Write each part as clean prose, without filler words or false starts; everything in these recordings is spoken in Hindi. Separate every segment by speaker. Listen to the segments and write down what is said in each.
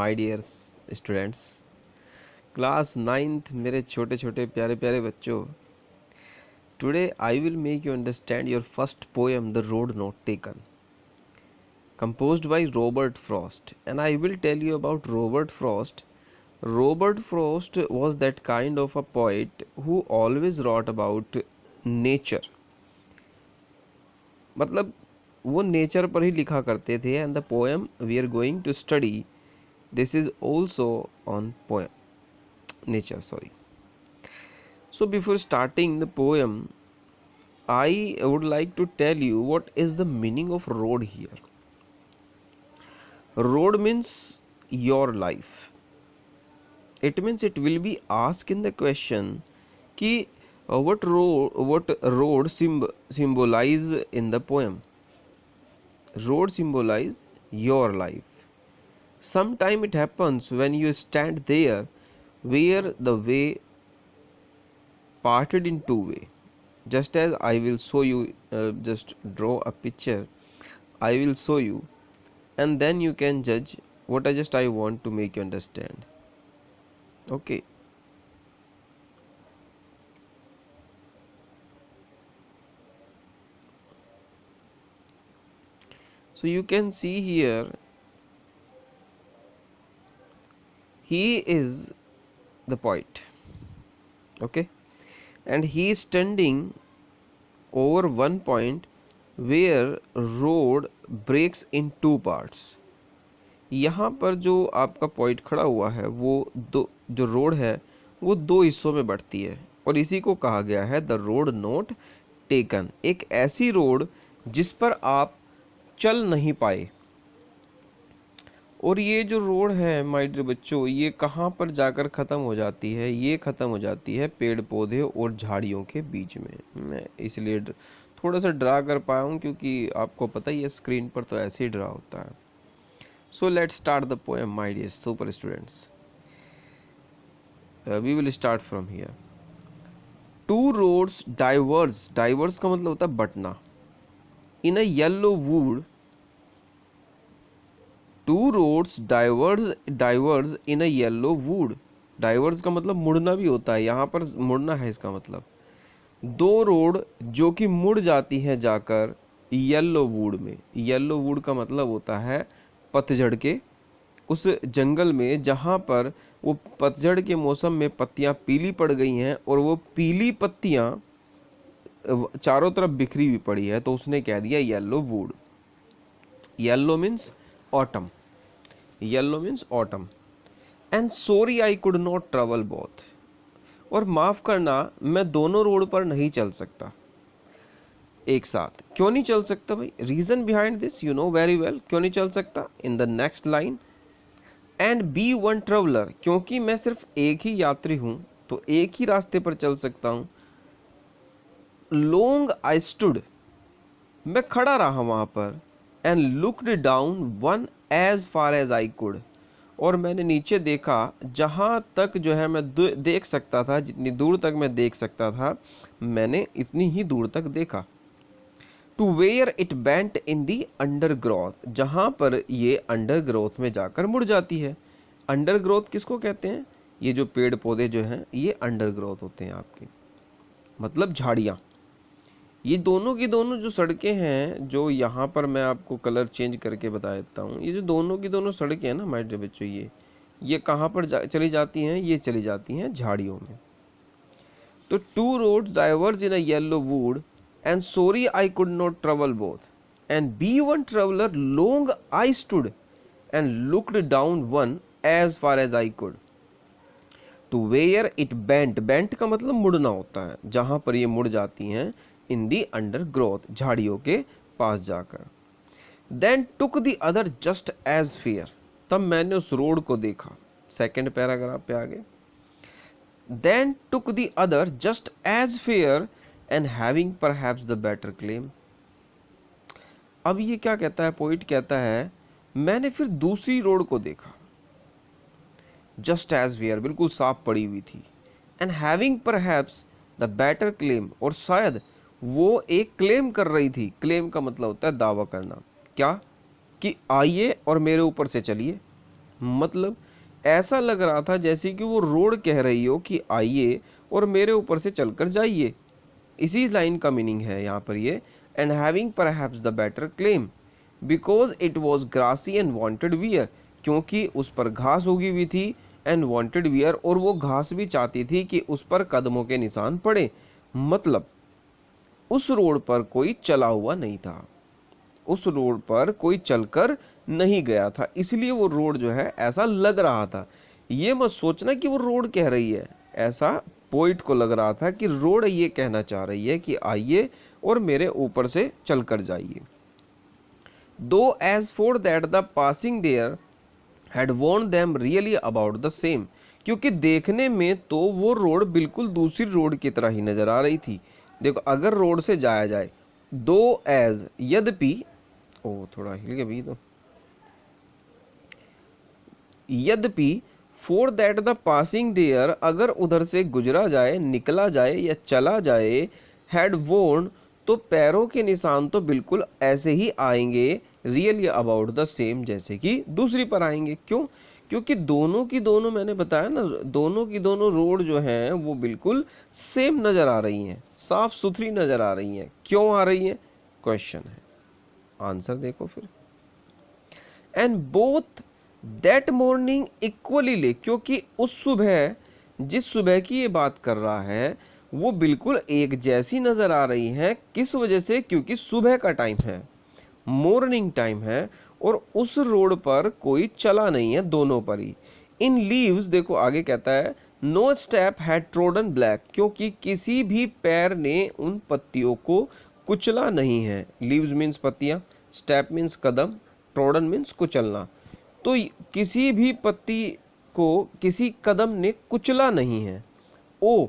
Speaker 1: My dear students, class 9th मेरे छोटे छोटे प्यारे प्यारे बच्चों, today I will make you understand your first poem the road not taken, composed by Robert Frost. And I will tell you about Robert Frost. Robert Frost was that kind of a poet who always wrote about nature. मतलब वो नेचर पर ही लिखा करते थे. And the poem we are going to study this is also on poem nature. Sorry. So before starting the poem, I would like to tell you what is the meaning of road here. Road means your life. It means it will be asked in the question कि what road symbolize in the poem. Road symbolize your life. Sometime it happens when you stand there where the way parted in two way. Just as I will show you, just draw a picture. I will show you, and then you can judge what I want to make you understand. Okay. So you can see here, he is the poet. Okay. And he is standing over one point where road breaks in two parts. यहाँ पर जो आपका पॉइंट खड़ा हुआ है वो दो, जो रोड है वो दो हिस्सों में बढ़ती है और इसी को कहा गया है द रोड नॉट टेकन. एक ऐसी रोड जिस पर आप चल नहीं पाए. और ये जो रोड है माय डियर बच्चों, ये कहाँ पर जाकर ख़त्म हो जाती है? ये ख़त्म हो जाती है पेड़ पौधे और झाड़ियों के बीच में. मैं इसलिए थोड़ा सा ड्रा कर पाया हूँ क्योंकि आपको पता ही है स्क्रीन पर तो ऐसे ही ड्रा होता है. So let's start the poem my dear super students. We will start from here. Two roads diverged. Diverged का मतलब होता है बटना. In a yellow wood. Two roads diverged in a yellow wood. Diverged का मतलब मुड़ना भी होता है, यहाँ पर मुड़ना है इसका मतलब. दो रोड जो कि मुड़ जाती हैं जाकर येलो वुड में. येलो वुड का मतलब होता है पतझड़ के उस जंगल में जहाँ पर वो पतझड़ के मौसम में पत्तियाँ पीली पड़ गई हैं और वो पीली पत्तियाँ चारों तरफ बिखरी हुई पड़ी है, तो उसने कह दिया yellow would. Yellow means autumn. Yellow means autumn. And sorry I could not travel both. और माफ करना मैं दोनों रोड पर नहीं चल सकता एक साथ. क्यों नहीं चल सकता भाई? Reason behind this you know very well. क्यों नहीं चल सकता? In the next line, and be one traveller. क्योंकि मैं सिर्फ एक ही यात्री हूं तो एक ही रास्ते पर चल सकता हूं. Long I stood. मैं खड़ा रहा वहां पर. And looked down one as far as I could. और मैंने नीचे देखा जहाँ तक जो है मैं देख सकता था. जितनी दूर तक मैं देख सकता था मैंने इतनी ही दूर तक देखा. To where it bent in the undergrowth. जहाँ पर ये अंडर ग्रोथ में जाकर मुड़ जाती है. अंडर ग्रोथ किसको कहते हैं? ये जो पेड़ पौधे जो हैं ये अंडर ग्रोथ होते हैं आपके, मतलब झाड़ियाँ. ये दोनों की दोनों जो सड़कें हैं, जो यहाँ पर मैं आपको कलर चेंज करके बता देता हूँ. ये जो दोनों की दोनों सड़कें हैं ना माय डियर बच्चों, ये कहाँ पर चली जाती हैं? ये चली जाती हैं झाड़ियों में. तो two roads diverge in a yellow wood and sorry I could not travel both. And be one traveller long I stood and looked down one as far as I could. To where it bent. Bent का मतलब मुड़ना होता है, जहाँ पर ये मुड़ जाती हैं इन दी अंडर ग्रोथ, झाड़ियों के पास जाकर. Then took the other just as fair. तब मैंने उस रोड को देखा. सेकेंड पैराग्राफ पे आगे. Then took the other just as fair and having perhaps the better claim. अब ये क्या कहता है? पोइट कहता है मैंने फिर दूसरी रोड को देखा. जस्ट एज फेयर, बिल्कुल साफ पड़ी हुई थी. And having perhaps the better claim, और शायद वो एक क्लेम कर रही थी. क्लेम का मतलब होता है दावा करना. क्या? कि आइए और मेरे ऊपर से चलिए. मतलब ऐसा लग रहा था जैसे कि वो रोड कह रही हो कि आइए और मेरे ऊपर से चलकर जाइए। इसी लाइन का मीनिंग है यहाँ पर ये, and having perhaps the better claim because it was grassy and wanted wear, क्योंकि उस पर घास उगी हुई थी, एंड वांटेड वियर, और वो घास भी चाहती थी कि उस पर कदमों के निशान पड़े। मतलब उस रोड पर कोई चला हुआ नहीं था, उस रोड पर कोई चलकर नहीं गया था, इसलिए वो रोड जो है ऐसा लग रहा था। ये मत सोचना कि वो रोड कह रही है, ऐसा पोइट को लग रहा था कि रोड ये कहना चाह रही है कि आइए और मेरे ऊपर से चलकर जाइए। Though as for that the passing there had worn them really about the same, क्योंकि देखने में तो वो रोड बिल्कुल दूसरी रोड की तरह ही नजर आ रही थी। देखो अगर रोड से जाया जाए, दो एज यद्यपि, ओ थोड़ा हिल गया भी, तो यद्यपि for that the passing there, अगर उधर से गुजरा जाए, निकला जाए या चला जाए, हैड वोर्न, तो पैरों के निशान तो बिल्कुल ऐसे ही आएंगे, रियली अबाउट द सेम, जैसे कि दूसरी पर आएंगे। क्यों? क्योंकि दोनों की दोनों, मैंने बताया ना, दोनों की दोनों रोड जो हैं वो बिल्कुल सेम नजर आ रही हैं, साफ सुथरी नजर आ रही हैं। क्यों आ रही हैं? क्वेश्चन है, आंसर देखो फिर। And both that morning equally ले, क्योंकि उस सुबह, जिस सुबह की ये बात कर रहा है, वो बिल्कुल एक जैसी नजर आ रही है। किस वजह से? क्योंकि सुबह का टाइम है, मॉर्निंग टाइम है, और उस रोड पर कोई चला नहीं है, दोनों पर ही। इन लीव्स, देखो आगे कहता है, no step had trodden black, क्योंकि किसी भी पैर ने उन पत्तियों को कुचला नहीं है। लीव्स मीन्स पत्तियां, स्टेप मीन्स कदम, ट्रोडन मीन्स कुचलना। तो किसी भी पत्ती को किसी कदम ने कुचला नहीं है। Oh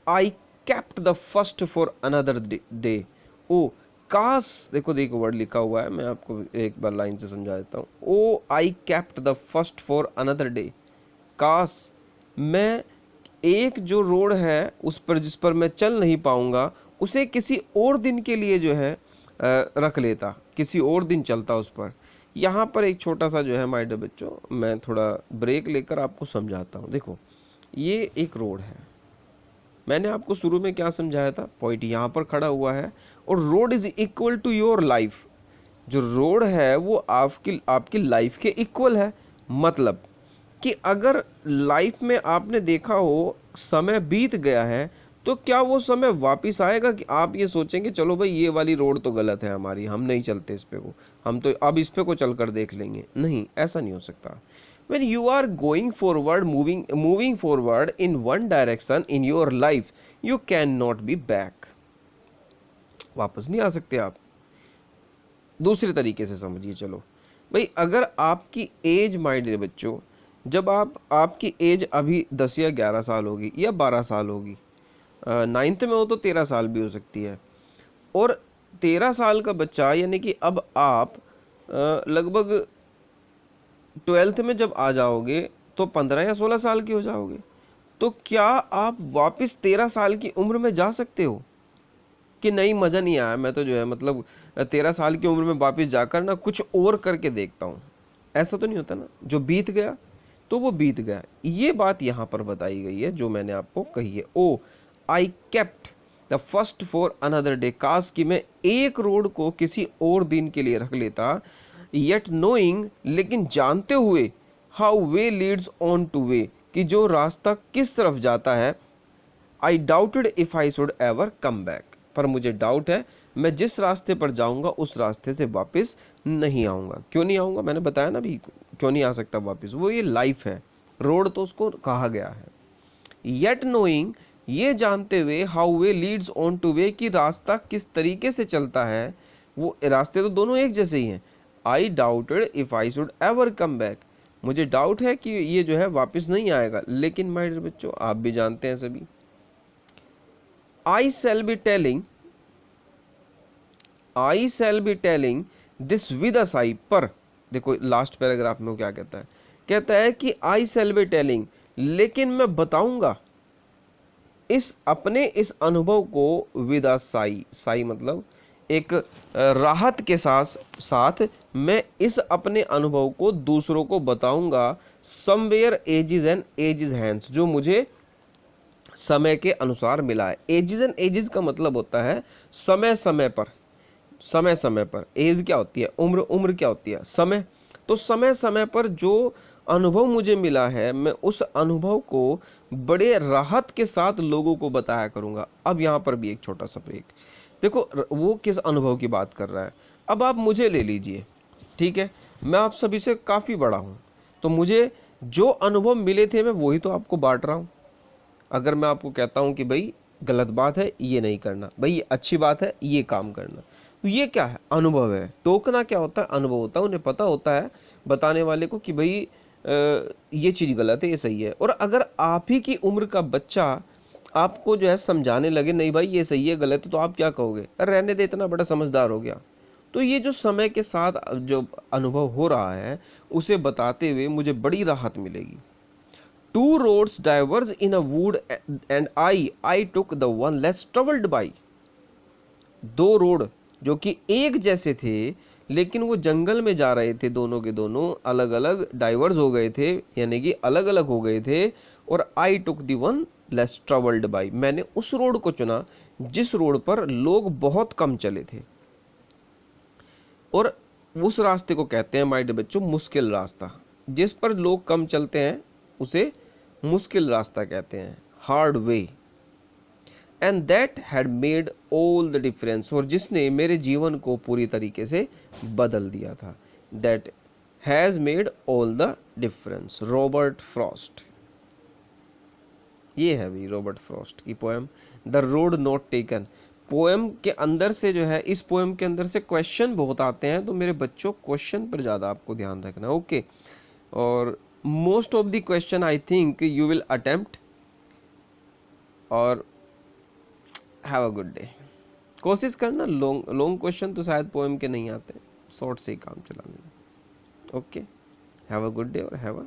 Speaker 1: I kept the first for another day, oh काश, देखो देखो वर्ड लिखा हुआ है, मैं आपको एक बार लाइन से समझा देता हूँ। Oh I kept the first for another day, काश मैं एक जो रोड है उस पर, जिस पर मैं चल नहीं पाऊंगा, उसे किसी और दिन के लिए जो है रख लेता, किसी और दिन चलता उस पर। यहाँ पर एक छोटा सा जो है माय डियर बच्चों, मैं थोड़ा ब्रेक लेकर आपको समझाता हूँ। देखो ये एक रोड है, मैंने आपको शुरू में क्या समझाया था, पॉइंट यहाँ पर खड़ा हुआ है, और road is equal to your life. जो रोड है वो आपकी आपकी लाइफ के इक्वल है। मतलब कि अगर लाइफ में आपने देखा हो समय बीत गया है, तो क्या वो समय वापस आएगा कि आप ये सोचेंगे चलो भाई ये वाली रोड तो गलत है हमारी, हम नहीं चलते इस पे को, हम तो अब इस पे को चलकर देख लेंगे? नहीं, ऐसा नहीं हो सकता। when you are going forward, moving forward in one direction in your life, you cannot be back, वापस नहीं आ सकते आप। दूसरे तरीके से समझिए, चलो भाई, अगर आपकी एज, माय डियर बच्चों, जब आपकी एज अभी 10 या 11 साल होगी या 12 साल होगी, नाइन्थ में हो तो 13 साल भी हो सकती है, और 13 साल का बच्चा, यानी कि अब आप लगभग 12th में जब आ जाओगे तो 15 या 16 साल के हो जाओगे। तो क्या आप वापस 13 साल की उम्र में जा सकते हो कि नहीं, मज़ा नहीं आया, मैं तो जो है मतलब 13 साल की उम्र में वापस जाकर ना कुछ और करके देखता हूँ? ऐसा तो नहीं होता ना, जो बीत गया तो वो बीत गया। ये बात यहाँ पर बताई गई है जो मैंने आपको कही है। Oh I kept the first for another day, काश कि मैं एक रोड को किसी और दिन के लिए रख लेता, येट नोइंग, लेकिन जानते हुए, how way Leeds on two way, कि जो रास्ता किस तरफ जाता है, आई doubted if I should ever come back, पर मुझे डाउट है मैं जिस रास्ते पर जाऊंगा उस रास्ते से वापस नहीं आऊंगा। क्यों नहीं आऊंगा? मैंने बताया ना भी, क्यों नहीं आ सकता वापस, वो ये लाइफ है, रोड तो उसको कहा गया है। येट नोइंग, ये जानते हुए, how way Leeds on two way, कि रास्ता किस तरीके से चलता है, वो रास्ते तो दोनों एक जैसे ही हैं। आई doubted if I should ever come back, मुझे डाउट है कि ये जो है वापस नहीं आएगा। लेकिन माय डियर बच्चों, आप भी जानते हैं सभी, I shall be telling this with a sigh, पर देखो लास्ट पैराग्राफ में वो क्या कहता है, कहता है कि I shall be telling, लेकिन मैं बताऊंगा इस अपने इस अनुभव को with a sigh, sigh मतलब एक राहत के साथ साथ मैं इस अपने अनुभव को दूसरों को बताऊंगा। Somewhere edges and edges hands, जो मुझे समय के अनुसार मिला है। एजिज एंड एजिज का मतलब होता है समय समय पर, समय समय पर। एज क्या होती है? उम्र। उम्र क्या होती है? समय। तो समय समय पर जो अनुभव मुझे मिला है, मैं उस अनुभव को बड़े राहत के साथ लोगों को बताया करूंगा। अब यहाँ पर भी एक छोटा सा ब्रेक। देखो वो किस अनुभव की बात कर रहा है। अब आप मुझे ले लीजिए, ठीक है, मैं आप सभी से काफ़ी बड़ा हूँ, तो मुझे जो अनुभव मिले थे मैं वही तो आपको बांट रहा हूँ। अगर मैं आपको कहता हूँ कि भाई गलत बात है ये नहीं करना, भाई ये अच्छी बात है ये काम करना, तो ये क्या है? अनुभव है। टोकना क्या होता है? अनुभव होता है। उन्हें पता होता है बताने वाले को कि भाई ये चीज़ गलत है ये सही है। और अगर आप ही की उम्र का बच्चा आपको जो है समझाने लगे नहीं भाई ये सही है गलत है, तो आप क्या कहोगे? अरे रहने दे, इतना बड़ा समझदार हो गया। तो ये जो समय के साथ जो अनुभव हो रहा है उसे बताते हुए मुझे बड़ी राहत मिलेगी। Two roads diverge in a wood and I took the one less traveled by. दो रोड जो कि एक जैसे थे लेकिन वो जंगल में जा रहे थे, दोनों के दोनों अलग अलग डाइवर्स हो गए थे, यानी कि अलग अलग हो गए थे। और I took the one less travelled by, मैंने उस रोड को चुना जिस रोड पर लोग बहुत कम चले थे। और उस रास्ते को कहते हैं माय डियर बच्चों मुश्किल रास्ता। जिस पर लोग कम चलते हैं उसे मुश्किल रास्ता कहते हैं, hard way. And that had made all the difference, और जिसने मेरे जीवन को पूरी तरीके से बदल दिया था। That has made all the difference, Robert Frost. ये है भाई रॉबर्ट फ्रॉस्ट की poem the road not taken. Poem के अंदर से जो है, इस पोएम के अंदर से क्वेश्चन बहुत आते हैं, तो मेरे बच्चों क्वेश्चन पर ज़्यादा आपको ध्यान रखना, ओके। और most of the question I think you will attempt, और हैव अ गुड डे। कोशिश करना, लॉन्ग लॉन्ग क्वेश्चन तो शायद पोएम के नहीं आते, शॉर्ट से ही काम चला लेना, okay. Have a good day और हैव अ